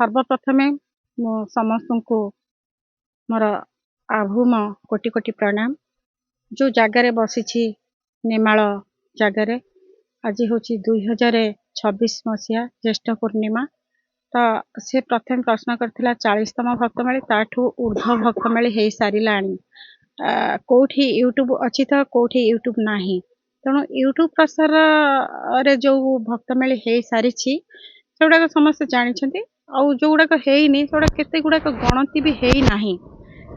सर्वप्रथमे मो समस्तଙ୍କୁ मोर आभूम कोटि कोटि प्रणाम। जो जगार बसी नेमाल जगार आज हूँ 2026 मसीहा ज्येष्ठ पूर्णिमा। तो से प्रथम प्रश्न करथिला 40तम भक्तमेली ताठू ऊर्ध्व भक्तमेली हो साराणी। कौटी यूट्यूब अच्छी तो कौटी यूट्यूब नाही, तेणु यूट्यूब प्रसार रे जो भक्तमेली हो सारी सेगुड़ा समस्त जानते आउ जो गुड़ाक हैनी से केते गुड़ाक गणति भी है नाही।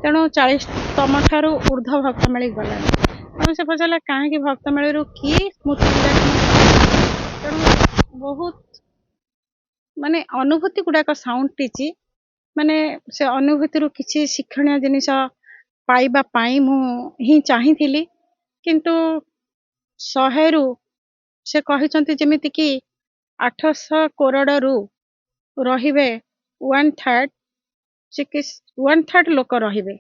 तेणु 40तम ठारू ऊर्ध्व भक्तमेली गला। तेणु से पचारा कहीं भक्तमेली किए स्मृति तेणु बहुत माने अनुभूति गुड़ाक साउंटी माने से अनुभूति किसी शिक्षणीय जिनिस पाइबा पाई मु ही चाहिथिली, किंतु 100 रु से कहिसंती जेमिति कि 800 करोड़ रु रहिबे 1/3 लोक रहिबे।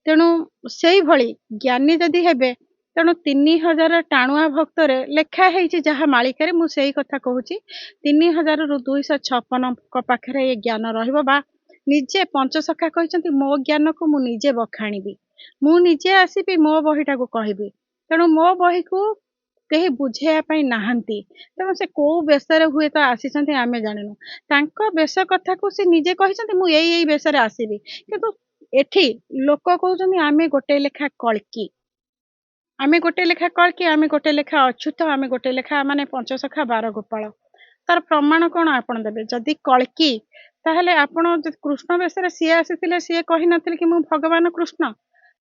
तेणु से भली ज्ञानी जदि हेबे तेणु 3000 टाणुआ भक्तरे लेखा है जहाँ मालिकारे मु सेही कथा कहूची 3000 रु 256 पाखरे ये ज्ञान रहिबो बा निजे पंचसखा कहिसंती मो ज्ञान को मु निजे बखाणीबी, मु निजे आसीबी मो बहीटा को कहबी। तेणु मो बही को कहीं बुझेया नाहंती। तेणु से कौ बेसरे हुए तो आसीचंती आमे जानिनु। तांको बेस कथा को से निजे कहिसंती मु एई बेसरे आसीबी, किंतु एठी लोक कहउचंती आमे गोटे लेखा कल्की, आमे गोटे लेखा कल्की, आमे गोटे लेखा अच्युत, आमे गोटे लेखा माने पंचसखा 12 गोपाल। तार प्रमाण कौन आपण देबे? जदि कल्की ताहले आपण कृष्ण बेसरे सी आसीथिले सी कहि नथिले कि मु भगवान कृष्ण।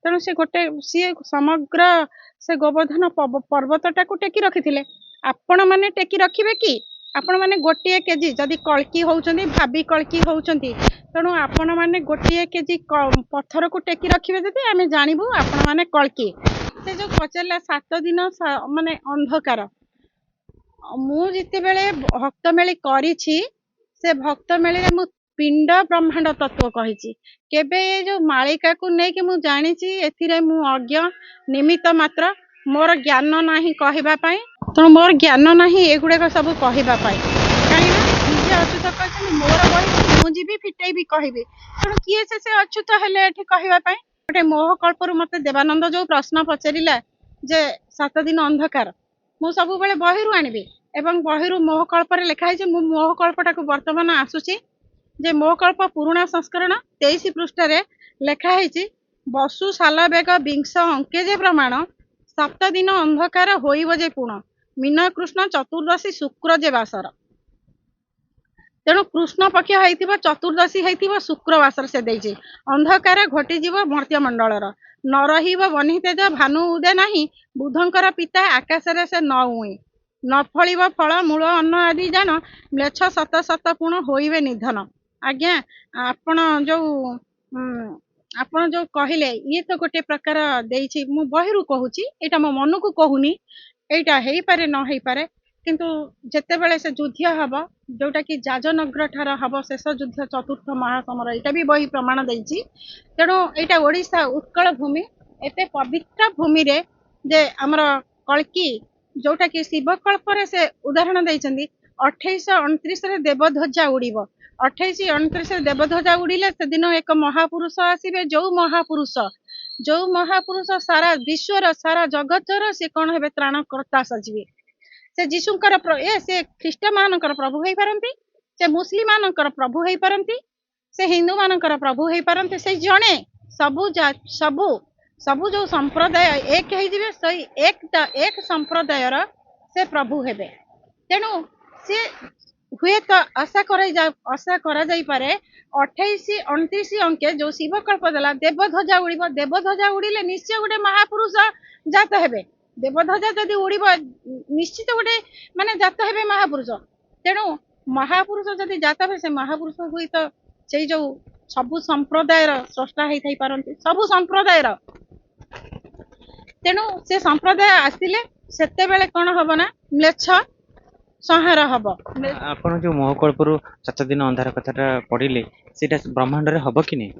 तेणु से गोटे सी समग्र से गोवर्धन पर्वतटा को टेकी रखिथिले। आपण माने टेकी रखिबे कि? आपण माने गोटे केजी जदि कल्की होउचंदी भाबी कल्की होउचंदी, तेणु आपण माने गोटे केजी पत्थर को टेकी रखिबे जदि आमे जानिबु आपण माने कल्की। से जो पचारला 7 दिन माने अंधकार मु जिते बेले भक्तमेली करिछि से भक्तमेली रे मु पिंड ब्रह्मांड तत्व कहिछि। केबे ये जो मालिका को नै कि मु जानिछि एथिरे मु अज्ञ निमित्त मात्र, मोर ज्ञान नाही कहिबा पई। तो मोर ज्ञान नाही एगुडा सब कहिबा पई, काई ना निजे अच्युत कहछन मोर बही मु जीबी फिटेई भी कहिबी। तेणु किए से अच्युत हेले एठी कहिबा पई। गोटे मोह कल्परु मते देवानंद जो प्रश्न पचारिला जे 7 दिन अंधकार मु सब बेले बहिरु आनिबी एवं बहिरु मोह कल्परे लिखा है मु मोह कल्पटा को वर्तमान आसुची जे मोह कल्प पुराणा संस्करण 23 पृष्ठ रे लिखा है वसु साल बेग विंश अंके जे प्रमाण 7 दिन अंधकार होइब जे पूर्ण मीन कृष्ण चतुर्दशी शुक्र जे बासर। तेणु कृष्ण पक्ष होइथिबो चतुर्दशी होइथिबो शुक्रवासर से देइछि अंधकार घटिजिबो मर्त्य मंडलर न रहिबो बनि तेज भानु उदे नाही बुधंकर पिता आकाशरे से न उई न फलिब फल मूल अन्न आदि जान म्लेच्छ शत शत पूर्ण होइबे निधन। आज्ञा आपण जो कहले ये तो गोटे प्रकार देइछि मु बहिरु कहूची एटा मो मन को कहूनी एटा हेई पारे न हेई पारे, किंतु जेते बेले से युद्ध हबो जोटा कि जाजनगर ठार हबो शेष युद्ध चतुर्थ महासमर एटा भी बही प्रमाण देइछि। तेणु एटा ओडिशा उत्कल भूमि एते पवित्र भूमि रे जे हमर कल्की जोटा कि शिवकल्प से उदाहरण देइछन्ती 2829 रे देवध्वजा उड़ीबो 2829 रे देवध्वजा उड़ीले से दिन एक महापुरुष आसीबे जो महापुरुष सारा विश्वर सारा जगतर से कौन हेबे त्राणकर्ता सजिबे। से जीशुंकर से ख्रीष्ट मानकर प्रभु हेई पारंती, से मुस्लिम मानकर प्रभु हेई पारंती, से हिंदू मानकर प्रभु हेई पारंती। से जणे सबु जो संप्रदाय एक है जिवे सही एक संप्रदायर से प्रभु हेबे। तेणु से हुए तो आशा करा जाई पारे 28-29 अंके जो शिवकल्प देला देवध्वजा उड़ीबो देवध्वजा उड़ीले निश्चय गोटे महापुरुष जात हेबे। देवध्वजा जदि उड़ीबो निश्चित गोटे माने जात हेबे महापुरुष। तेणु महापुरुष जदि जात हेबे से महापुरुष हुई तो से जो सबु संप्रदायर स्रष्टा हेई थाई पारंती सबु संप्रदायर। तेणु से संप्रदाय आसिले सेते बेले कोन हबो ना म्लेच्छ संहार हबो। आपण जो मोहकल्परु 7 दिन अंधार कथाटा पढिले सेटा ब्रह्मांड रे हबो कि नै?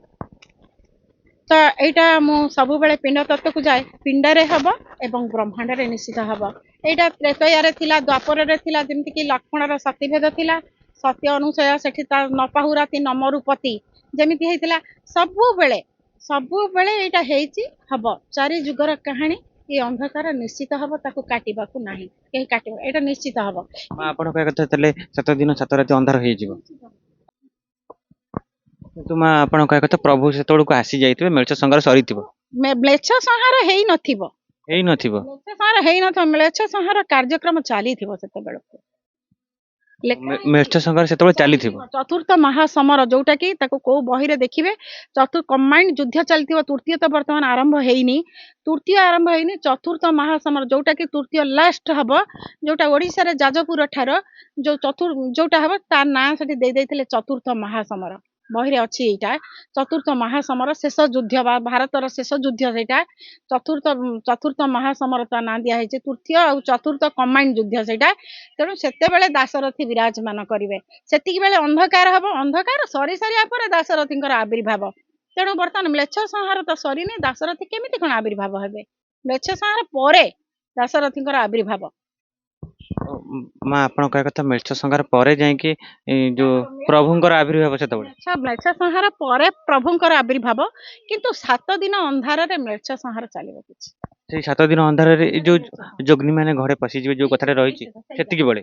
तो एटा मु सबु बेले पिंड तत्व को जाए पिंड रे हबो एवं ब्रह्मांड रे निश्चित हबो। एटा त्रेतया रे थिला द्वापर रे थिला जेमति कि लक्ष्मण रो सतीभेद थिला सत्य अनुसया सेठी ता नपाहुराती नमरुपति जेमिति हेतिला सबुबेले सबुबेले एटा हेइची हब चारि जुगर कहानी ये अंधकार निश्चित हब ताकू काटिबाकू नाही केही काटिबा एटा निश्चित हब ମା ଆପଣ କହିବା କଥା ତାହେଲେ 7 ଦିନ 7 ରାତି ଅନ୍ଧାର ହେଇଯିବ। କିନ୍ତୁ ମା ଆପଣ କହିବା କଥା ପ୍ରଭୁ ସେତେବେଳକୁ ଆସି ଯାଇଥିବେ, ମେଳଚ ସଂହାର ସରିଥିବ। म्लेच्छ संहार हेइ नथिबो ହେଇନଥିବ। म्लेच्छ संहार हेइ नथिबो म्लेच्छ संहार कार्यक्रम चालिथिबो सेतेबेळକୁ ମେଳଚ ସଂହାର ସେତେବେଳେ ଚାଲିଥିବ। चतुर्थ महासमर जोटा कि ताको को बही रे देखिबे कंबाइंड युद्ध चलथिबो तृतीय तो वर्तमान आरंभ हेइनी तृतीय आरंभ हेइनी चतुर्थ महासमर जोटा कि तृतीय लास्ट हबो जोटा ओडिसा रे जाजपुर ठार जो जोटा हबो तार नाम सेठी देई दैथिले चतुर्थ महासमर बही रे अछि एटा चतुर्थ महासमर शेष युद्ध बा भारतर शेष युद्ध सेटा चतुर्थ चतुर्थ महासमर ता ना दिया हेछि तृतीय और चतुर्थ कंबाइंड युद्ध सेटा तेणु सेतेबेले दासरथी विराजमान करिवे सेतिक बेले अंधकार हबो अंधकार सरी सारिया पर दासरथींकर आविर्भाव तेणु बर्तमान म्लेच्छ संहार तो सरीनी दासरथी केमिति कोन आविर्भाव हेबे म्लेच्छ संहार परे दासरथींकर आविर्भाव ମା ଆପଣ କହିବା କଥା ମେଳଚ ସଂହାର ପରେ ଯାଇକି ଯୋଉ ପ୍ରଭୁଙ୍କର ଆବିର୍ଭାବ ସେତେବେଳେ। म्लेच्छ संहार परे प्रभुंकर आविर्भाव किंतु 7 दिन अंधार रे म्लेच्छ संहार चलिबो किछि ସେଇ 7 ଦିନ ଅନ୍ଧାରରେ ଏଇ ଯୋଉ ଯୋଗ୍ନୀ ମାନେ ଘରେ ପଶିଯିବେ ଯୋଉ କଥାଟା ରହିଛି ସେତିକି ବେଳେ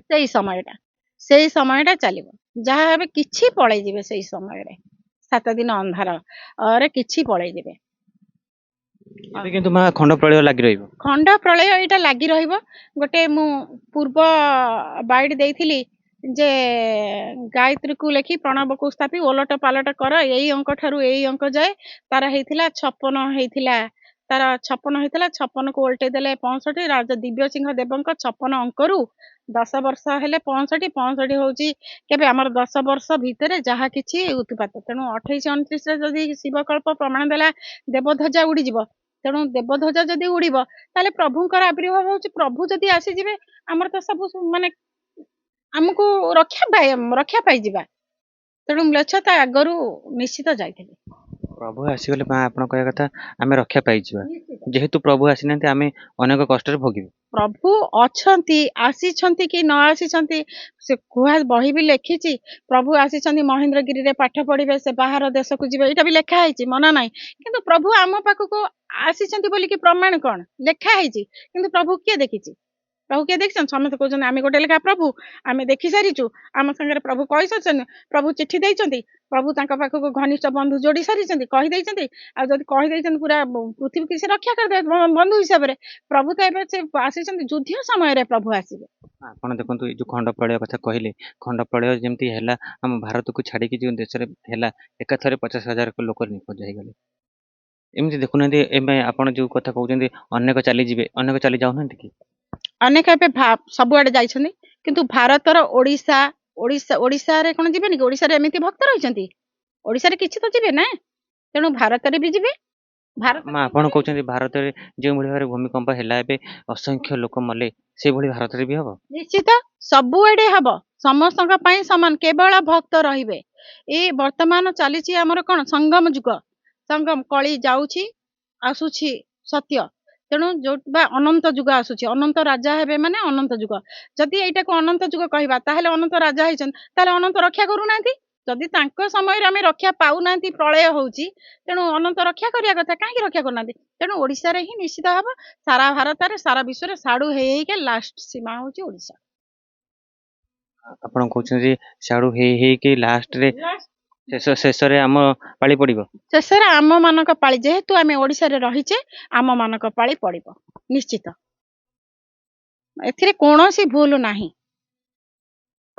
ସେଇ ସମୟଟା ଚାଲିବ ଯାହା ହେବେ କିଛି ପଳେଇ ଯିବେ ସେଇ ସମୟରେ 7 दिन अंधार रे किछि पळेइ जिवे ଏବେ କିନ୍ତୁ ମା ଖଣ୍ଡ ପ୍ରଳୟ ଲାଗି ରହିବ। खंड प्रलय एटा लागि रहिबो गोटे मु पूर्व बाइड देइथिली जे गायत्री को लेखि प्रणव को स्थापी ओलट पालट कर एई अंक ठारू एई अंक जाए तार हेइथिला 56 हेइथिला तार 56 हेइथिला 56 को उल्टे देले 65 राजा दिव्य सिंह देवंक 56 अंकरू 10 वर्ष हेले 65 65 होउची केबे हमर 10 वर्ष भितरे जहा किछि उत्पात तेणु 28 29 रे जदि शिवकल्प प्रमाण देला देवध्वजा उड़ी जिवो तेणु देवध्वजा जदि उड़ीब ताले प्रभुंकर आविर्भाव होउची प्रभु जदि आसी जिवे हमर तो सब माने हमको रक्षा पाई जिबा तेणु म्लेच्छता आगरू निश्चित जाइथिले ପ୍ରଭୁ ଆସିଗଲେ ମା ଆପଣ କହିବା କଥା ଆମେ ରକ୍ଷା ପାଇଯିବା ଯେହେତୁ ପ୍ରଭୁ ଆସିନାହାନ୍ତି ଆମେ ଅନେକ କଷ୍ଟରେ ଭୋଗିବୁ। प्रभु अछंती आसीछंती कि न आसीछंती से कुहा बही भी लेखिची प्रभु आसीछंती महेंद्रगिरी रे पाठ पढ़िबे से बाहर देश को जिबे एटा भी लेखा हैची मना नाही किंतु प्रभु आम पाखको आसीछंती बोली कि प्रमाण कोन लेखा हैची किंतु प्रभु के देखिची प्रभु के देखछन समस्त कहछन आमे गोटे लेखा प्रभु आमे देखि सारिचु आम संगे प्रभु कहि सचन प्रभु चिट्ठी दैचंती प्रभु तांका पाखको घनिष्ठ बंधु जोड़ी सारिचंती कहि दैचंती आ जदि कहि दैचंती पूरा पृथ्वी की से रक्षा कर दे बंधु हिसाब रे प्रभु तो एबे से आसीचंती युद्ध समय रे प्रभु आसीबे। ଆପଣ ଦେଖନ୍ତୁ ଏଇ ଯୋଉ ଖଣ୍ଡ ପ୍ରଳୟ କଥା କହିଲେ ଖଣ୍ଡ ପ୍ରଳୟ ଯେମିତି ହେଲା ଆମ ଭାରତକୁ ଛାଡିକି ଯୋଉ ଦେଶରେ ହେଲା ଏକାଥରେ 50,000 ଲୋକ ନିଖୋଜ ହେଇଗଲେ ଏମିତି ଦେଖୁନାହାନ୍ତି ଏବେ ଆପଣ ଯୋଉ କଥା କହୁଛନ୍ତି ଅନେକ ଚାଲିଯିବେ ଅନେକ ଚାଲି ଯାଉନାହାନ୍ତି କି अनेक एबे सबुआडे जाइछन्ती किंतु भारतर ओडिसा ओडिसा ओडिसा रे कोन जिबेनी कि ओडिसा रे एमिति भक्त रहिछन्ती ओडिसा रे किछि तो जिबे ना तेणु भारत रे भी जिबे भारत ମା ଆପଣ କହୁଛନ୍ତି ଭାରତରେ ଯେଉଁଭଳି ଭାବରେ ଭୂମିକମ୍ପ ହେଲା ଏବେ ଅସଂଖ୍ୟ ଲୋକ ମଲେ ସେଇଭଳି ଭାରତରେ ବି ହବ निश्चित सबुआडे हब समस्तक पई समान केवल भक्त रहिबे ए वर्तमान चलीची हमर कोन संगम जुग संगम कली जाउची आसुची सत्य तेणु जो बा अनंत जुग आसुची अनंत राजा हेबे माने अनंत जुग जदि एटा को अनंत जुग कहबा ताहेले अनंत राजा हैछन ताहेले अनंत रक्षा करू नांती जदि तांको समय रे हमें रक्षा पाउ नांती प्रलय होउची तेणु अनंत रक्षा करिया कथा काहे रक्षा करू नांती तेणु ओडिसा रे ही निश्चित हबो सारा भारत रे सारा विश्व रे साडू हेई के लास्ट सीमा होउची ओडिसा ଆପଣ କହୁଛନ୍ତି ସିଆଡୁ ହେଇକି ଲାଷ୍ଟରେ ଶେଷରେ ଆମ ପାଳି ପଡିବ शेषर आम मानक पाଳି जेहेतु आमे ओडिसा रे रहिचे आम मानक पाଳି पड़िबो निश्चित एथिरे कोनोसी भूल नाही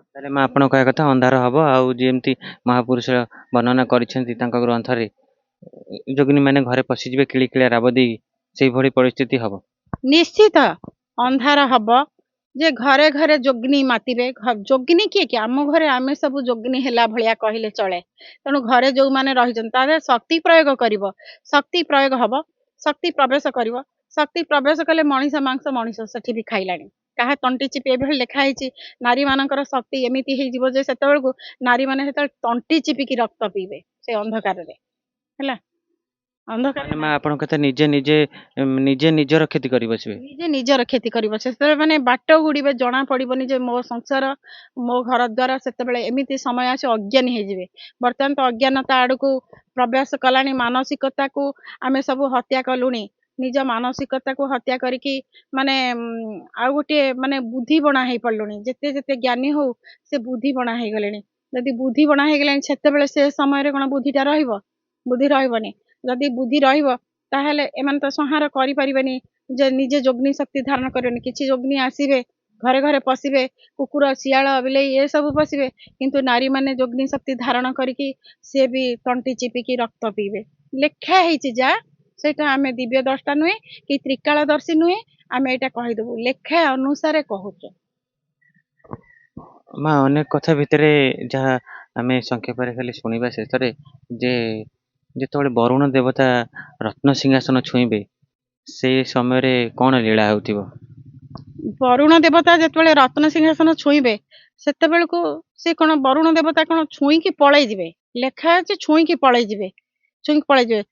ତାହେଲେ ମା ଆପଣ କହିବା କଥା ଅନ୍ଧାର ହବ ଆଉ ଯେମିତି ମହାପୁରୁଷ ବର୍ଣ୍ଣନା କରିଛନ୍ତି ତାଙ୍କ ଗ୍ରନ୍ଥରେ ଯୋଗିନୀ ମାନେ ଘରେ ପଶିଯିବେ କିଳିକିଳିଆ ରାବ ଦେଇ ସେଇଭଳି ପରିସ୍ଥିତି ହବ निश्चित अंधार हब जे घरे घरे जोगिनी मातिबे जोगिनी किए आम घरे आमे सब जोगिनी हेला भलिया कहले चले तेणु घरे जो माने रहिजन तारे शक्ति प्रयोग करिवो शक्ति प्रयोग हब शक्ति प्रवेश करिवो शक्ति प्रवेश कले मनीष मांस मनीष सेठी भी खाइलानी काहा तंटी चिपी एभे लेखा हैची नारी मानकर शक्ति एमिति हे जिवो जे सेतेबेलकु नारी माने सेते तंटी चिपी की रक्त पीबे से अंधकार रे हला ଅନ୍ଧକାରରେ ମା ଆପଣ କଥା ନିଜେ ନିଜେ ନିଜେ ନିଜର କ୍ଷତି କରି ବସିବେ। ନିଜେ ନିଜର କ୍ଷତି କରିବ ସେତେବେଳେ ମାନେ ବାଟ ହୁଡିବେ ଜଣା ପଡିବନି ଯେ ମୋ ସଂସାର ମୋ ଘର ଦ୍ୱାର ସେତେବେଳେ ଏମିତି ସମୟ ଆସି ଅଜ୍ଞାନୀ ହେଇଯିବେ। ବର୍ତ୍ତମାନ ତ ଅଜ୍ଞାନତା ଆଡକୁ ପ୍ରବେଶ କଲାଣି ମାନସିକତାକୁ ଆମେ ସବୁ ହତ୍ୟା କଲୁଣି ନିଜ ମାନସିକତାକୁ ହତ୍ୟା କରିକି ମାନେ ଆଉ ଗୋଟିଏ ମାନେ ବୁଦ୍ଧି ବଣା ହେଇ ପଡିଲୁଣି ଯେତେ ଯେତେ ଜ୍ଞାନୀ ହଉ ସେ ବୁଦ୍ଧି ବଣା ହେଇଗଲେଣି। ଯଦି ବୁଦ୍ଧି ବଣା ହେଇଗଲାଣି ସେତେବେଳେ ସେ ସମୟରେ କଣ ବୁଦ୍ଧିଟା ରହିବ? ବୁଦ୍ଧି ରହିବନି। ଯଦି ବୁଦ୍ଧି ରହିବ ତାହେଲେ ଏମାନେ ତ ସଂହାର କରିପାରିବେନି ଯେ ନିଜେ ଯୋଗ୍ନି ଶକ୍ତି ଧାରଣ କରିବେନି। କିଛି ଯୋଗ୍ନି ଆସିବେ ଘରେ ଘରେ ପଶିବେ କୁକୁର ଶିଆଳ ବିଲେଇ ଏ ସବୁ ପଶିବେ କିନ୍ତୁ ନାରୀ ମାନେ ଯୋଗ୍ନି ଶକ୍ତି ଧାରଣ କରିକି ସିଏ ବି ତଣ୍ଟି ଚିପିକି ରକ୍ତ ପିଇବେ। ଲେଖା ହେଇଛି ଯା ସେଇଟା ଆମେ ଦିବ୍ୟ ଦ୍ରଷ୍ଟା ନୁହେଁ କି ତ୍ରିକାଳଦର୍ଶୀ ନୁହେଁ ଆମେ ଏଇଟା କହିଦେବୁ ଲେଖା ଅନୁସାରେ କହୁଛୁ। ମା ଅନେକ କଥା ଭିତରେ ଯାହା ଆମେ ସଂକ୍ଷେପରେ ଖାଲି ଶୁଣିବା ଶେଷରେ ଯେ ଯେତେବେଳେ ବରୁଣ ଦେବତା ରତ୍ନ ସିଂହାସନ ଛୁଇଁବେ ସେ ସମୟରେ କଣ ଲୀଳା ହେଉଥିବ? ବରୁଣ ଦେବତା ଯେତେବେଳେ ରତ୍ନ ସିଂହାସନ ଛୁଇଁବେ ସେତେବେଳକୁ ସେ କଣ ବରୁଣ ଦେବତା କଣ ଛୁଇଁକି ପଳେଇ ଯିବେ? ଲେଖା ଅଛି ଛୁଇଁକି ପଳେଇ ଯିବେ। ଛୁଇଁକି ପଳେଇ ଯିବେ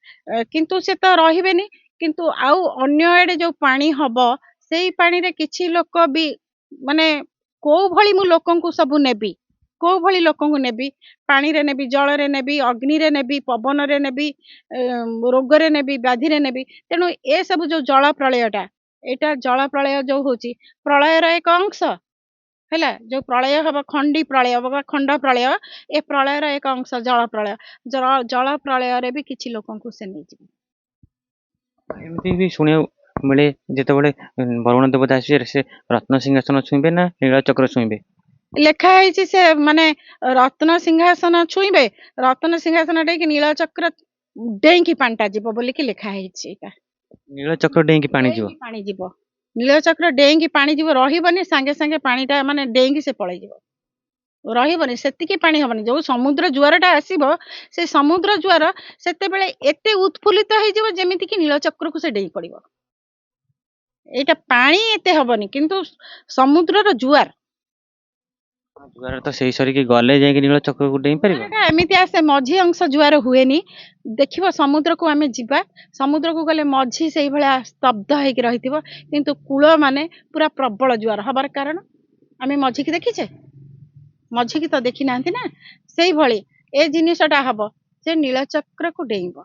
କିନ୍ତୁ ସେ ତ ରହିବେନି। କିନ୍ତୁ ଆଉ ଅନ୍ୟ ଆଡେ ଯୋଉ ପାଣି ହବ ସେଇ ପାଣିରେ କିଛି ଲୋକ ବି ମାନେ କୋଉ ଭଳି ମୁଁ ଲୋକଙ୍କୁ ସବୁ ନେବି କୋଉ ଭଳି ଲୋକଙ୍କୁ ନେବି ପାଣିରେ ନେବି ଜଳରେ ନେବି ଅଗ୍ନିରେ ନେବି ପବନରେ ନେବି ରୋଗରେ ନେବି ବ୍ୟାଧିରେ ନେବି। ତେଣୁ ଏ ସବୁ ଯୋଉ ଜଳ ପ୍ରଳୟଟା ଏଇଟା ଜଳ ପ୍ରଳୟ ଯୋଉ ହଉଛି ପ୍ରଳୟର ଏକ ଅଂଶ ହେଲା। ଯୋଉ ପ୍ରଳୟ ହବ ଖଣ୍ଡି ପ୍ରଳୟ ବା ଖଣ୍ଡ ପ୍ରଳୟ ଏ ପ୍ରଳୟର ଏକ ଅଂଶ ଜଳ ପ୍ରଳୟ। ଜଳ ପ୍ରଳୟରେ ବି କିଛି ଲୋକଙ୍କୁ ସେ ନେଇଯିବେ। ଏମିତି ବି ଶୁଣିବାକୁ ମିଳେ ଯେତେବେଳେ ବରୁଣ ଦେବତା ଆସିବେ ସେ ରତ୍ନ ସିଂହାସନ ଛୁଇଁବେ ନା ନୀଳଚକ୍ର ଛୁଇଁବେ? ଲେଖା ହେଇଛି ସେ ମାନେ ରତ୍ନ ସିଂହାସନ ଛୁଇଁବେ ରତ୍ନ ସିଂହାସନ ଡେଇଁକି ନୀଳଚକ୍ର ଡେଇଁକି ପାଣିଟା ଯିବ ବୋଲିକି ଲେଖା ହେଇଛି। ଏଇଟା ନୀଳଚକ୍ର ଡେଇଁକି ପାଣି ଯିବ। ଡେଇଁକି ପାଣି ଯିବ ନୀଳଚକ୍ର ଡେଇଁକି ପାଣି ଯିବ ରହିବନି ସାଙ୍ଗେ ସାଙ୍ଗେ ପାଣିଟା ମାନେ ଡେଇଁକି ସେ ପଳେଇଯିବ। ରହିବନି ସେତିକି ପାଣି ହବନି। ଯୋଉ ସମୁଦ୍ର ଜୁଆରଟା ଆସିବ ସେ ସମୁଦ୍ର ଜୁଆର ସେତେବେଳେ ଏତେ ଉତ୍ଫୁଲ୍ଲିତ ହେଇଯିବ ଯେମିତି କି ନୀଳଚକ୍ରକୁ ସେ ଡେଇଁ ପଡିବ। ଏଇଟା ପାଣି ଏତେ ହବନି କିନ୍ତୁ ସମୁଦ୍ରର ଜୁଆର ଜୁଆର ତ ସେଇ ସରିକି ଗଲେ ଯାଇକି ନୀଳଚକ୍ରକୁ ଡେଇଁ ପାରିବ। ଜୁଆରଟା ଏମିତି ଆସେ ମଝି ଅଂଶ ଜୁଆର ହୁଏନି। ଦେଖିବ ସମୁଦ୍ରକୁ ଆମେ ଯିବା ସମୁଦ୍ରକୁ ଗଲେ ମଝି ସେଇଭଳିଆ ସ୍ତବ୍ଧ ହେଇକି ରହିଥିବ କିନ୍ତୁ କୂଳ ମାନେ ପୁରା ପ୍ରବଳ ଜୁଆର ହବାର କାରଣ ଆମେ ମଝିକି ଦେଖିଛେ? ମଝିକି ତ ଦେଖି ନାହାନ୍ତି ନା। ସେଇଭଳି ଏ ଜିନିଷଟା ହବ ସେ ନୀଳଚକ୍ରକୁ ଡେଇଁବ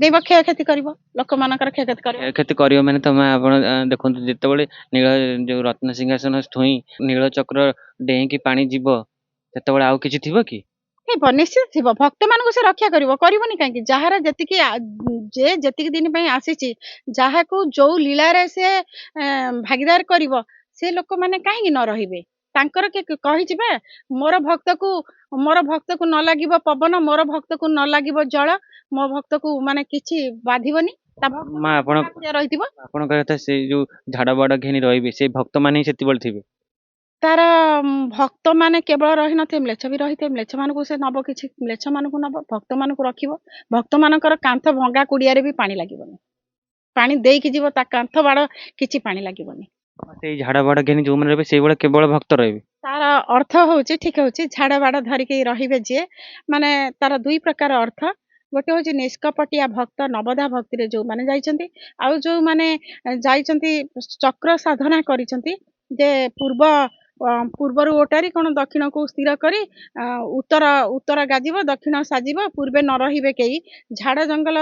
ଡେଇଁବ କ୍ଷୟକ୍ଷତି କରିବ ଲୋକମାନଙ୍କର କ୍ଷୟକ୍ଷତି କରିବ। କ୍ଷତି କରିବ ମାନେ ତମେ ଆପଣ ଦେଖନ୍ତୁ ଯେତେବେଳେ ନୀଳ ଯୋଉ ରତ୍ନ ସିଂହାସନ ଛୁଇଁ ନୀଳଚକ୍ର ଡେଇଁକି ପାଣି ଯିବ ସେତେବେଳେ ଆଉ କିଛି ଥିବ କି? ଥିବ ନିଶ୍ଚିତ ଥିବ। ଭକ୍ତମାନଙ୍କୁ ସେ ରକ୍ଷା କରିବ କରିବନି କାହିଁକି? ଯାହାର ଯେତିକି ଯେ ଯେତିକି ଦିନ ପାଇଁ ଆସିଛି ଯାହାକୁ ଯୋଉ ଲୀଳାରେ ସେ ଭାଗିଦାର କରିବ ସେ ଲୋକମାନେ କାହିଁକି ନ ରହିବେ? ତାଙ୍କର କିଏ କହିଛି ବା ମୋର ଭକ୍ତକୁ ନ ଲାଗିବ ପବନ ମୋର ଭକ୍ତକୁ ନ ଲାଗିବ ଜଳ ମୋ ଭକ୍ତକୁ ମାନେ କିଛି ବାଧିବନି। ତା ମା ଆପଣ ଭକ୍ତ ରହିଥିବ। ଆପଣଙ୍କ କଥା ସେଇ ଯୋଉ ଝାଡ ବାଡ ଘେନି ରହିବେ ସେଇ ଭକ୍ତ ମାନେ ହିଁ ସେତେବେଳେ ଥିବେ। ତାର ଭକ୍ତ ମାନେ କେବଳ ରହିନଥିବେ ମ୍ଲେଚ୍ଛ ବି ରହିଥିବେ। ମ୍ଲେଚ୍ଛ ମାନଙ୍କୁ ସେ ନବ କିଛି ମ୍ଲେଚ୍ଛ ମାନଙ୍କୁ ନବ ଭକ୍ତ ମାନଙ୍କୁ ରଖିବ। ଭକ୍ତ ମାନଙ୍କର କାନ୍ଥ ଭଙ୍ଗା କୁଡିଆରେ ବି ପାଣି ଲାଗିବନି। ପାଣି ଦେଇକି ଯିବ ତା କାନ୍ଥ ବାଡ କିଛି ପାଣି ଲାଗିବନି। ସେଇ ଝାଡ ବାଡ ଘେନି ଯୋଉମାନେ ରହିବେ ସେଇଭଳିଆ କେବଳ ଭକ୍ତ ରହିବେ। ତାର ଅର୍ଥ ହଉଛି ଠିକ ହଉଛି ଝାଡ ବାଡ ଧରିକି ରହିବେ ଯିଏ ମାନେ ତାର ଦୁଇ ପ୍ରକାର ଅର୍ଥ। ଗୋଟେ ହଉଛି ନିଷ୍କପଟିଆ ଭକ୍ତ ନବଦା ଭକ୍ତିରେ ଯୋଉମାନେ ଯାଇଛନ୍ତି ଆଉ ଯୋଉମାନେ ଯାଇଛନ୍ତି ଚକ୍ର ସାଧନା କରିଛନ୍ତି ଯେ ପୂର୍ବରୁ ଓଟାରି କଣ ଦକ୍ଷିଣକୁ ସ୍ଥିର କରି ଉତ୍ତର ଗାଜିବ ଦକ୍ଷିଣ ସାଜିବ ପୂର୍ବେ ନ ରହିବେ କେହି ଝାଡ ଜଙ୍ଗଲ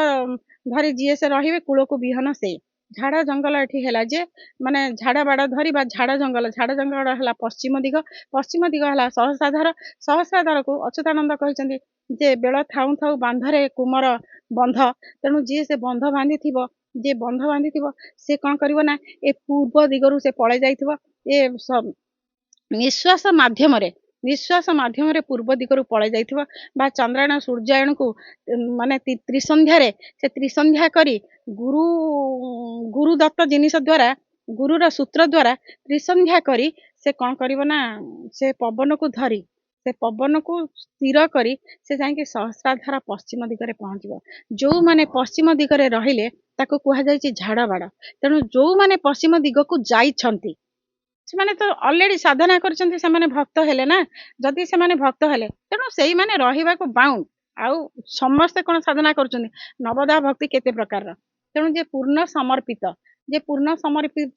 ଧରି ଯିଏ ସେ ରହିବେ କୂଳକୁ ବିହନ ସେଇ। ଝାଡ ଜଙ୍ଗଲ ଏଠି ହେଲା ଯେ ମାନେ ଝାଡ ବାଡ ଧରି ବା ଝାଡ ଜଙ୍ଗଲ ହେଲା ପଶ୍ଚିମ ଦିଗ ହେଲା ସହସ୍ରାଧାରକୁ ଅଚ୍ୟୁତାନନ୍ଦ କହିଛନ୍ତି ଯେ ବେଳ ଥାଉ ଥାଉ ବାନ୍ଧରେ କୁମର ବନ୍ଧ। ତେଣୁ ଯିଏ ସେ ବନ୍ଧ ବାନ୍ଧିଥିବ ଯିଏ ବନ୍ଧ ବାନ୍ଧିଥିବ ସେ କଣ କରିବ ନା ଏ ପୂର୍ବ ଦିଗରୁ ସେ ପଳେଇ ଯାଇଥିବ ଏ ନିଶ୍ୱାସ ମାଧ୍ୟମରେ ପୂର୍ବ ଦିଗରୁ ପଳେଇ ଯାଇଥିବ ବା ଚନ୍ଦ୍ରାୟଣ ସୂର୍ଯ୍ୟାୟଣକୁ ମାନେ ତ୍ରିସନ୍ଧ୍ୟାରେ ସେ ତ୍ରିସନ୍ଧ୍ୟା କରି ଗୁରୁ ଦତ୍ତ ଜିନିଷ ଦ୍ଵାରା ଗୁରୁର ସୂତ୍ର ଦ୍ଵାରା ତ୍ରିସନ୍ଧ୍ୟା କରି ସେ କଣ କରିବ ନା ସେ ପବନକୁ ଧରି ସେ ପବନକୁ ସ୍ଥିର କରି ସେ ଯାଇକି ସହସ୍ରାଧାର ପଶ୍ଚିମ ଦିଗରେ ପହଞ୍ଚିବ। ଯୋଉମାନେ ପଶ୍ଚିମ ଦିଗରେ ରହିଲେ ତାକୁ କୁହାଯାଇଛି ଝାଡ ବାଡ। ତେଣୁ ଯୋଉମାନେ ପଶ୍ଚିମ ଦିଗକୁ ଯାଇଛନ୍ତି ସେମାନେ ତ ଅଲରେଡି ସାଧନା କରିଛନ୍ତି ସେମାନେ ଭକ୍ତ ହେଲେ ନା। ଯଦି ସେମାନେ ଭକ୍ତ ହେଲେ ତେଣୁ ସେଇମାନେ ରହିବାକୁ ବାଉଣ୍ଡ ଆଉ ସମସ୍ତେ କଣ ସାଧନା କରୁଛନ୍ତି? ନବଦାହ ଭକ୍ତି କେତେ ପ୍ରକାରର। ତେଣୁ ଯେ ପୂର୍ଣ୍ଣ ସମର୍ପିତ, ଯେ ପୂର୍ଣ୍ଣ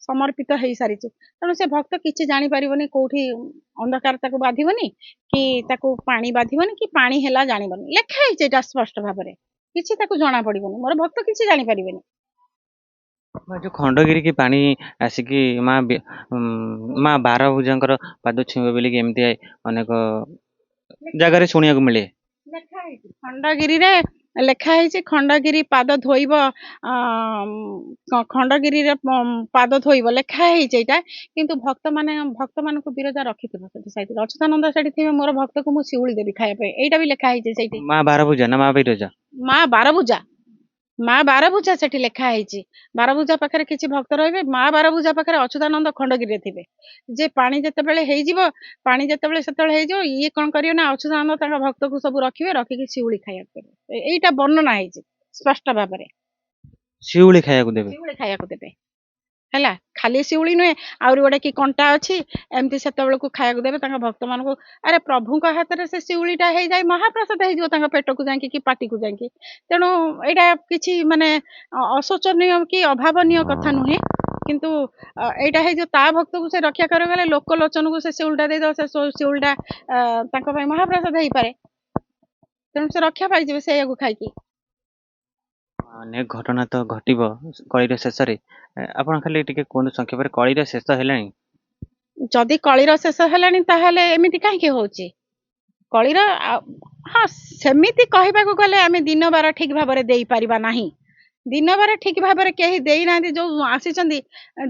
ସମର୍ପିତ ହେଇସାରିଛି, ତେଣୁ ସେ ଭକ୍ତ କିଛି ଜାଣିପାରିବନି କୋଉଠି ଅନ୍ଧକାର ତାକୁ ବାଧିବନି, କି ତାକୁ ପାଣି ବାଧିବନି, କି ପାଣି ହେଲା ଜାଣିବନି। ଲେଖା ହେଇଛି ଏଇଟା ସ୍ପଷ୍ଟ ଭାବରେ, କିଛି ତାକୁ ଜଣା ପଡିବନି, ମୋର ଭକ୍ତ କିଛି ଜାଣିପାରିବେନି। ଯୋଉ ଖଣ୍ଡଗିରି କି ପାଣି ଆସିକି ମା ବାରଭୁଜାଙ୍କର ପାଦ ଛୁଇଁବ ବୋଲିକି ଏମିତି ଅନେକ ଜାଗାରେ ଶୁଣିବାକୁ ମିଳେ। ଲେଖା ହେଇଛି ଖଣ୍ଡଗିରିରେ, ଲେଖା ହେଇଛି ଖଣ୍ଡଗିରି ପାଦ ଧୋଇବ, ଖଣ୍ଡଗିରିରେ ପାଦ ଧୋଇବ, ଲେଖା ହେଇଛି ଏଇଟା। କିନ୍ତୁ ଭକ୍ତମାନଙ୍କୁ ବିରଜା ରଖିଥିବ ସେଠି ସାଇତିରେ, ଅଚ୍ୟୁତାନନ୍ଦ ସେଠି ଥିବେ, ମୋର ଭକ୍ତକୁ ମୁଁ ଶିଉଳି ଦେବି ଖାଇବା ପାଇଁ, ଏଇଟା ବି ଲେଖା ହେଇଛି ସେଇଠି। ମା ବାରଭୁଜା ନା ମା ବିରଜା? ମା ବାରଭୁଜା, ମା ବାରଭୁଜା ସେଠି ଲେଖା ହେଇଛି। ବାରଭୁଜା ପାଖରେ କିଛି ଭକ୍ତ ରହିବେ, ମା ବାରଭୁଜା ପାଖରେ ଅଚ୍ୟୁତାନନ୍ଦ ଖଣ୍ଡଗିରିରେ ଥିବେ। ଯେ ପାଣି ଯେତେବେଳେ ହେଇଯିବ, ପାଣି ସେତେବେଳେ ହେଇଯିବ, ଇଏ କଣ କରିବ ନା, ଅଚ୍ୟୁତାନନ୍ଦ ତାଙ୍କ ଭକ୍ତକୁ ସବୁ ରଖିବେ, ରଖିକି ଶିଉଳି ଖାଇବାକୁ ଦେବେ। ଏଇଟା ବର୍ଣ୍ଣନା ହେଇଛି ସ୍ପଷ୍ଟ ଭାବରେ। ଶିଉଳି ଖାଇବାକୁ ଦେବେ? ଶିଉଳି ଖାଇବାକୁ ଦେବେ ହେଲା। ଖାଲି ଶିଉଳି ନୁହେଁ, ଆହୁରି ଗୋଟେ କି କଣ୍ଟା ଅଛି, ଏମିତି ସେତେବେଳକୁ ଖାଇବାକୁ ଦେବେ ତାଙ୍କ ଭକ୍ତମାନଙ୍କୁ। ଆରେ ପ୍ରଭୁଙ୍କ ହାତରେ ସେ ଶିଉଳିଟା ହେଇଯାଏ, ମହାପ୍ରସାଦ ହେଇଯିବ ତାଙ୍କ ପେଟକୁ ଯାଇକି କି ପାଟିକୁ ଯାଇକି। ତେଣୁ ଏଇଟା କିଛି ମାନେ ଅଶୋଚନୀୟ କି ଅଭାବନୀୟ କଥା ନୁହେଁ। କିନ୍ତୁ ଏଇଟା ହେଇଯିବ, ତା ଭକ୍ତକୁ ସେ ରକ୍ଷା କରିବାକୁ ଗଲେ ଲୋକ ଲୋଚନକୁ ସେ ଶିଉଳିଟା ଦେଇଦବ, ସେ ଶିଉଳିଟା ତାଙ୍କ ପାଇଁ ମହାପ୍ରସାଦ ହେଇପାରେ। ତେଣୁ ସେ ରକ୍ଷା ପାଇଯିବେ ସେଇଆକୁ ଖାଇକି। ଅନେକ ଘଟଣା ତ ଘଟିବ କଳିର ଶେଷରେ। ଆପଣ ଖାଲି ଟିକେ କୁହନ୍ତୁ ସଂକ୍ଷେପରେ, କଳିର ଶେଷ ହେଲାଣି? ଯଦି କଳିର ଶେଷ ହେଲାଣି ତାହେଲେ ଏମିତି କାହିଁକି ହଉଛି? କଳିର ହଁ, ସେମିତି କହିବାକୁ ଗଲେ ଆମେ ଦିନ ବାର ଠିକ ଭାବରେ ଦେଇପାରିବା ନାହିଁ। ଦିନ ବାର ଠିକ ଭାବରେ କେହି ଦେଇନାହାନ୍ତି, ଯୋଉ ଆସିଛନ୍ତି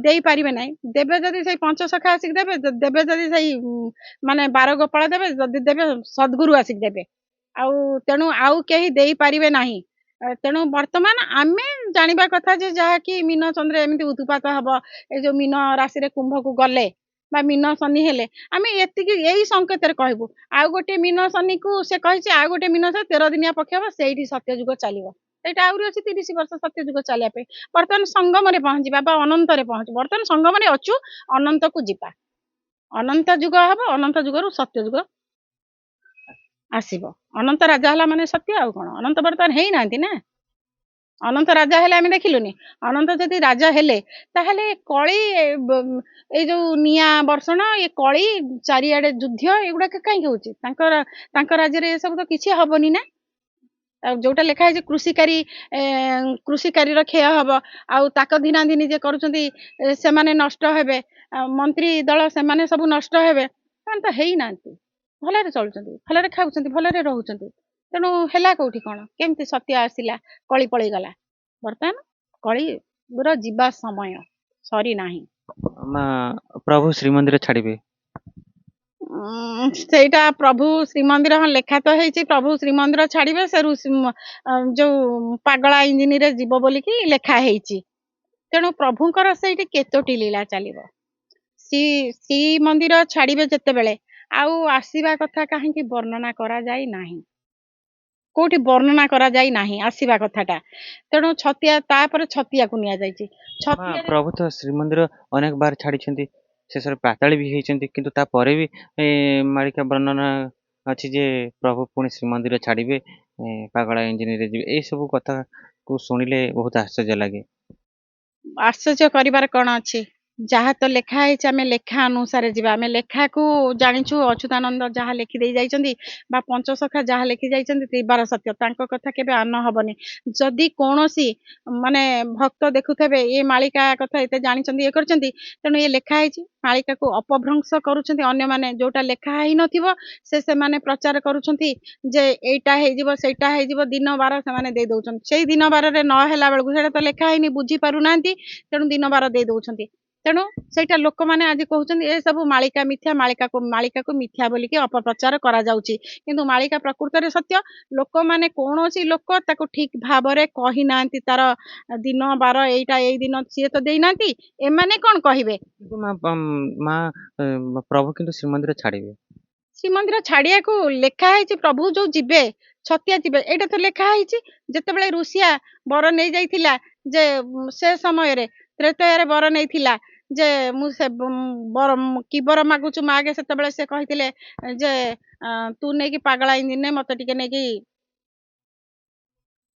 ଦେଇପାରିବେ ନାହିଁ। ଦେବେ ଯଦି ସେଇ ପଞ୍ଚସଖା ଆସିକି ଦେବେ, ଦେବେ ଯଦି ସେଇ ମାନେ ବାରଗୋପାଳ ଦେବେ, ଯଦି ଦେବେ ସଦ୍ଗୁରୁ ଆସିକି ଦେବେ। ଆଉ ତେଣୁ ଆଉ କେହି ଦେଇପାରିବେ ନାହିଁ। ତେଣୁ ବର୍ତ୍ତମାନ ଆମେ ଜାଣିବା କଥା ଯେ ଯାହାକି ମୀନ ଚନ୍ଦ୍ର ଏମିତି ଉତ୍ପାତ ହବ, ଏଇ ଯୋଉ ମୀନ ରାଶିରେ କୁମ୍ଭକୁ ଗଲେ ବା ମୀନ ଶନି ହେଲେ, ଆମେ ଏତିକି ଏଇ ସଂକେତରେ କହିବୁ। ଆଉ ଗୋଟେ ମୀନ ଶନିକୁ ସେ କହିଛି, ଆଉ ଗୋଟେ ମୀନ 13 ଦିନିଆ ପକ୍ଷ ହବ, ସେଇଠି ସତ୍ୟଯୁଗ ଚାଲିବ। ସେଇଟା ଆହୁରି ଅଛି 30 ବର୍ଷ ସତ୍ୟଯୁଗ ଚାଲିବା ପାଇଁ। ବର୍ତ୍ତମାନ ସଙ୍ଗମରେ ପହଞ୍ଚିବା ବା ଅନନ୍ତରେ ପହଞ୍ଚିବା। ବର୍ତ୍ତମାନ ସଙ୍ଗମରେ ଅଛୁ, ଅନନ୍ତକୁ ଯିବା। ଅନନ୍ତ ଯୁଗ ହବ, ଅନନ୍ତ ଯୁଗରୁ ସତ୍ୟ ଯୁଗ ଆସିବ। ଅନନ୍ତ ରାଜା ହେଲା ମାନେ ସତ୍ୟ, ଆଉ କଣ? ଅନନ୍ତ ବର୍ତ୍ତମାନ ହେଇନାହାନ୍ତି ନା, ଅନନ୍ତ ରାଜା ହେଲେ ଆମେ ଦେଖିଲୁନି। ଅନନ୍ତ ଯଦି ରାଜା ହେଲେ, ତାହେଲେ କଳି, ଏଇ ଯୋଉ ନିଆଁ ବର୍ଷଣ, ଏ କଳି, ଚାରିଆଡେ ଯୁଦ୍ଧ, ଏଗୁଡାକ କାହିଁକି ହଉଛି? ତାଙ୍କ ରାଜ୍ୟରେ ଏସବୁ ତ କିଛି ହବନି ନା। ଆଉ ଯୋଉଟା ଲେଖା ହେଇଛି କୃଷିକାରୀର କ୍ଷୟ ହବ, ଆଉ ତାକ ଧିନାଧିନି ଯେ କରୁଛନ୍ତି ସେମାନେ ନଷ୍ଟ ହେବେ, ମନ୍ତ୍ରୀ ଦଳ ସେମାନେ ସବୁ ନଷ୍ଟ ହେବେ। ସେମାନେ ତ ହେଇନାହାନ୍ତି, ଭଲରେ ଚଳୁଛନ୍ତି, ଭଲରେ ଖାଉଛନ୍ତି, ଭଲରେ ରହୁଛନ୍ତି। ତେଣୁ ହେଲା କୋଉଠି କଣ? କେମିତି ସତ୍ୟ ଆସିଲା, କଳି ପଳେଇଗଲା? ବର୍ତ୍ତମାନ କଳିର ଯିବା ସମୟ ସରିନାହିଁ। ମା ପ୍ରଭୁ ଶ୍ରୀମନ୍ଦିର ଛାଡିବେ? ସେଇଟା ପ୍ରଭୁ ଶ୍ରୀମନ୍ଦିର, ହଁ ଲେଖା ତ ହେଇଛି ପ୍ରଭୁ ଶ୍ରୀମନ୍ଦିର ଛାଡିବେ, ସେ ଯୋଉ ପାଗଳା ଇଞ୍ଜିନରେ ଯିବ ବୋଲିକି ଲେଖା ହେଇଛି। ତେଣୁ ପ୍ରଭୁଙ୍କର ସେଇଠି କେତୋଟି ଲୀଳା ଚାଲିବ। ଶ୍ରୀମନ୍ଦିର ଛାଡିବେ ଯେତେବେଳେ, ଆଉ ଆସିବା କଥା କାହିଁକି ବର୍ଣ୍ଣନା କରାଯାଇ ନାହିଁ? କୋଉଠି ବର୍ଣ୍ଣନା କରାଯାଇ ନାହିଁ ଆସିବା କଥାଟା। ତେଣୁ ଛତିଆ, ତାପରେ ଛତିଆକୁ ନିଆଯାଇଛି। ପ୍ରଭୁ ତ ଶ୍ରୀମନ୍ଦିର ଅନେକ ବାର ଛାଡିଛନ୍ତି, ଶେଷରେ ପାତାଳି ବି ହେଇଛନ୍ତି, କିନ୍ତୁ ତାପରେ ବି ମାଳିକା ବର୍ଣ୍ଣନା ଅଛି ଯେ ପ୍ରଭୁ ପୁଣି ଶ୍ରୀମନ୍ଦିର ଛାଡିବେ, ପାଗଳା ଇଞ୍ଜିନରେ ଯିବେ। ଏଇ ସବୁ କଥାକୁ ଶୁଣିଲେ ବହୁତ ଆଶ୍ଚର୍ଯ୍ୟ ଲାଗେ। ଆଶ୍ଚର୍ଯ୍ୟ କରିବାର କଣ ଅଛି? ଯାହା ତ ଲେଖା ହେଇଛି, ଆମେ ଲେଖା ଅନୁସାରେ ଯିବା। ଆମେ ଲେଖାକୁ ଜାଣିଛୁ, ଅଚ୍ୟୁତାନନ୍ଦ ଯାହା ଲେଖି ଦେଇ ଯାଇଛନ୍ତି ବା ପଞ୍ଚସଖା ଯାହା ଲେଖି ଯାଇଛନ୍ତି, ତ୍ରିବାର ସତ୍ୟ, ତାଙ୍କ କଥା କେବେ ଆନ ହବନି। ଯଦି କୌଣସି ମାନେ ଭକ୍ତ ଦେଖୁଥିବେ ଏ ମାଳିକା କଥା ଏତେ ଜାଣିଛନ୍ତି, ଇଏ କରିଛନ୍ତି, ତେଣୁ ଏ ଲେଖା ହେଇଛି, ମାଳିକାକୁ ଅପଭ୍ରଂଶ କରୁଛନ୍ତି ଅନ୍ୟମାନେ। ଯୋଉଟା ଲେଖା ହେଇନଥିବ ସେମାନେ ପ୍ରଚାର କରୁଛନ୍ତି ଯେ ଏଇଟା ହେଇଯିବ, ସେଇଟା ହେଇଯିବ, ଦିନ ବାର ସେମାନେ ଦେଇ ଦଉଛନ୍ତି। ସେଇ ଦିନ ବାରରେ ନ ହେଲା ବେଳକୁ ସେଇଟା ତ ଲେଖା ହେଇନି, ବୁଝି ପାରୁନାହାନ୍ତି, ତେଣୁ ଦିନ ବାର ଦେଇ ଦଉଛନ୍ତି। ତେଣୁ ସେଇଟା ଲୋକମାନେ ଆଜି କହୁଛନ୍ତି ଏ ସବୁ ମାଳିକା ମିଥ୍ୟା, ମାଳିକାକୁ ମିଥ୍ୟା ବୋଲିକି ଅପପ୍ରଚାର କରାଯାଉଛି। କିନ୍ତୁ ମାଳିକା ପ୍ରକୃତରେ ସତ୍ୟ। ଲୋକମାନେ, କୌଣସି ଲୋକ ତାକୁ ଠିକ ଭାବରେ କହିନାହାନ୍ତି, ତାର ଦିନ ବାର ଏଇଟା ଏଇ ଦିନ ସିଏ ତ ଦେଇନାହାନ୍ତି, ଏମାନେ କଣ କହିବେ? କିନ୍ତୁ ମା ପ୍ରଭୁ କିନ୍ତୁ ଶ୍ରୀମନ୍ଦିର ଛାଡିବେ। ଶ୍ରୀମନ୍ଦିର ଛାଡିବାକୁ ଲେଖା ହେଇଛି, ପ୍ରଭୁ ଯୋଉ ଯିବେ, ଛତିଆ ଯିବେ, ଏଇଟା ତ ଲେଖା ହେଇଛି। ଯେତେବେଳେ ରୁଷିଆ ବର ନେଇ ଯାଇଥିଲା, ଯେ ସେ ସମୟରେ ତ୍ରେତୟାରେ ବର ନେଇଥିଲା ଯେ ମୁଁ ସେ ବର କି ବର ମାଗୁଛୁ ମାଗେ, ସେତେବେଳେ ସେ କହିଥିଲେ ଯେ ତୁ ନେଇକି ପାଗଳା ଇଞ୍ଜିନରେ ମତେ ଟିକେ ନେଇକି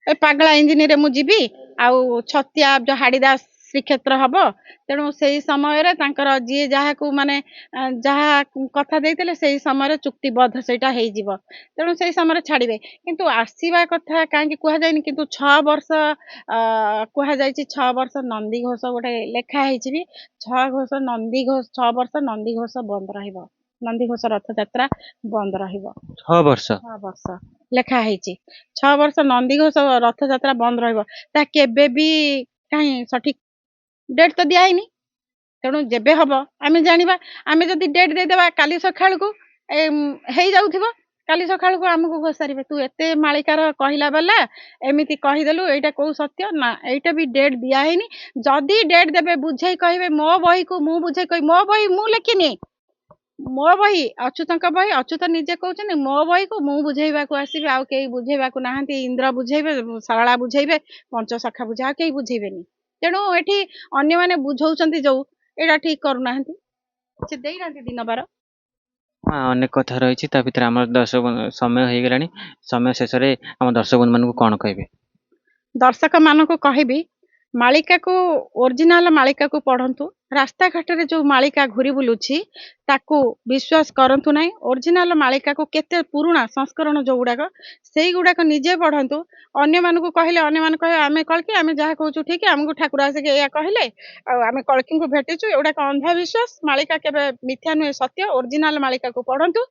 ଏ ପାଗଳା ଇଞ୍ଜିନରେ ମୁଁ ଯିବି ଆଉ ଛତିଆ ଯୋଉ ହାଡ଼ିଦାସ ଶ୍ରୀକ୍ଷେତ୍ର ହବ। ତେଣୁ ସେଇ ସମୟରେ ତାଙ୍କର ଯିଏ ଯାହାକୁ ମାନେ ଯାହା କଥା ଦେଇଥିଲେ ସେଇ ସମୟରେ ଚୁକ୍ତିବଦ୍ଧ ସେଇଟା ହେଇଯିବ। ତେଣୁ ସେଇ ସମୟରେ ଛାଡ଼ିବେ। କିନ୍ତୁ ଆସିବା କଥା କାହିଁକି କୁହାଯାଇନି, କିନ୍ତୁ 6 ବର୍ଷ କୁହାଯାଇଛି, 6 ବର୍ଷ ନନ୍ଦିଘୋଷ ଗୋଟେ ଲେଖା ହେଇଛି ବି। 6 ବର୍ଷ ନନ୍ଦିଘୋଷ ବନ୍ଦ ରହିବ। ନନ୍ଦିଘୋଷ ରଥଯାତ୍ରା ବନ୍ଦ ରହିବ। 6 ବର୍ଷ 6 ବର୍ଷ ଲେଖା ହେଇଛି। 6 ବର୍ଷ ନନ୍ଦିଘୋଷ ରଥଯାତ୍ରା ବନ୍ଦ ରହିବ। ତା କେବେ ବି କାହିଁ ସଠିକ ଡେଟ୍ ତ ଦିଆହେଇନି। ତେଣୁ ଯେବେ ହବ ଆମେ ଜାଣିବା। ଆମେ ଯଦି ଡେଟ୍ ଦେଇଦେବା କାଲି ସକାଳକୁ ହେଇଯାଉଥିବ, କାଲି ସକାଳକୁ ଆମକୁ ଘୋଷାରିବେ ତୁ ଏତେ ମାଳିକାର କହିଲା ବାଲା ଏମିତି କହିଦେଲୁ, ଏଇଟା କୋଉ ସତ୍ୟ ନା। ଏଇଟା ବି ଡେଟ୍ ଦିଆହେଇନି। ଯଦି ଡେଟ୍ ଦେବେ ବୁଝେଇ କହିବେ, ମୋ ବହିକୁ ମୁଁ ବୁଝେଇ କହିବି। ମୋ ବହି ମୁଁ ଲେଖିନି, ମୋ ବହି ଅଚ୍ୟୁତଙ୍କ ବହି। ଅଚ୍ୟୁତ ନିଜେ କହୁଛନ୍ତି ମୋ ବହିକୁ ମୁଁ ବୁଝେଇବାକୁ ଆସିବି, ଆଉ କେହି ବୁଝେଇବାକୁ ନାହାନ୍ତି। ଇନ୍ଦ୍ର ବୁଝେଇବେ, ଶାରଳା ବୁଝେଇବେ, ପଞ୍ଚସଖା ବୁଝେଇ, ଆଉ କେହି ବୁଝେଇବେନି। ତେଣୁ ଏଠି ଅନ୍ୟମାନେ ବୁଝଉଛନ୍ତି ଯୋଉ, ଏଇଟା ଠିକ କରୁନାହାନ୍ତି, ସେ ଦେଇନାହାନ୍ତି ଦିନବାର। ହଁ, ଅନେକ କଥା ରହିଛି ତା ଭିତରେ ଆମର ସମୟ ହେଇଗଲାଣି। ସମୟ ଶେଷରେ ଆମ ଦର୍ଶକ ବନ୍ଧୁମାନଙ୍କୁ କଣ କହିବେ? ଦର୍ଶକ ମାନଙ୍କୁ କହିବି, ମାଳିକାକୁ, ଓରିଜିନାଲ ମାଳିକାକୁ ପଢନ୍ତୁ। ରାସ୍ତାଘାଟରେ ଯୋଉ ମାଳିକା ଘୁରି ବୁଲୁଛି ତାକୁ ବିଶ୍ୱାସ କରନ୍ତୁ ନାହିଁ। ଓରିଜିନାଲ ମାଳିକାକୁ, କେତେ ପୁରୁଣା ସଂସ୍କରଣ ଯୋଉଗୁଡାକ, ସେଇଗୁଡାକ ନିଜେ ପଢନ୍ତୁ। ଅନ୍ୟମାନଙ୍କୁ କହିଲେ ଅନ୍ୟମାନେ କହିବେ ଆମେ କଳ୍କି, ଆମେ ଯାହା କହୁଛୁ ଠିକ, ଆମକୁ ଠାକୁର ଆସିକି ଏଇଆ କହିଲେ ଆଉ ଆମେ କଳ୍କିଙ୍କୁ ଭେଟିଛୁ। ଏଗୁଡାକ ଅନ୍ଧବିଶ୍ୱାସ। ମାଳିକା କେବେ ମିଥ୍ୟା ନୁହେଁ, ସତ୍ୟ। ଓରିଜିନାଲ ମାଳିକାକୁ ପଢନ୍ତୁ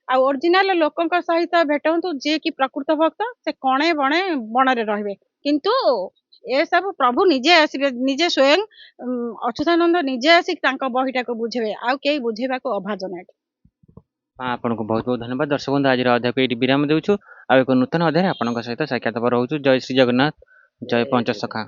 ଆଉ ଓରିଜିନାଲ ଲୋକଙ୍କ ସହିତ ଭେଟନ୍ତୁ, ଯିଏ କି ପ୍ରକୃତ ଭକ୍ତ। ସେ କଣେ ବଣେ ବଣରେ ରହିବେ, କିନ୍ତୁ ଏସବୁ ପ୍ରଭୁ ନିଜେ ଆସିବେ, ନିଜେ ସ୍ୱୟଂ ଅଚ୍ୟୁତାନନ୍ଦ ନିଜେ ଆସିକି ତାଙ୍କ ବହିଟାକୁ ବୁଝେଇବେ, ଆଉ କେହି ବୁଝେଇବାକୁ ଅଭାଜ ନାହିଁ। ହଁ, ଆପଣଙ୍କୁ ବହୁତ ବହୁତ ଧନ୍ୟବାଦ। ଦର୍ଶକ ବନ୍ଧୁ, ଆଜିର ଅଧ୍ୟାୟକୁ ଏଇଠି ବିରାମ ଦେଉଛୁ। ଆଉ ଏକ ନୂତନ ଅଧ୍ୟାୟରେ ଆପଣଙ୍କ ସହିତ ସାକ୍ଷାତ ରହୁଛୁ। ଜୟ ଶ୍ରୀ ଜଗନ୍ନାଥ, ଜୟ ପଞ୍ଚସଖା।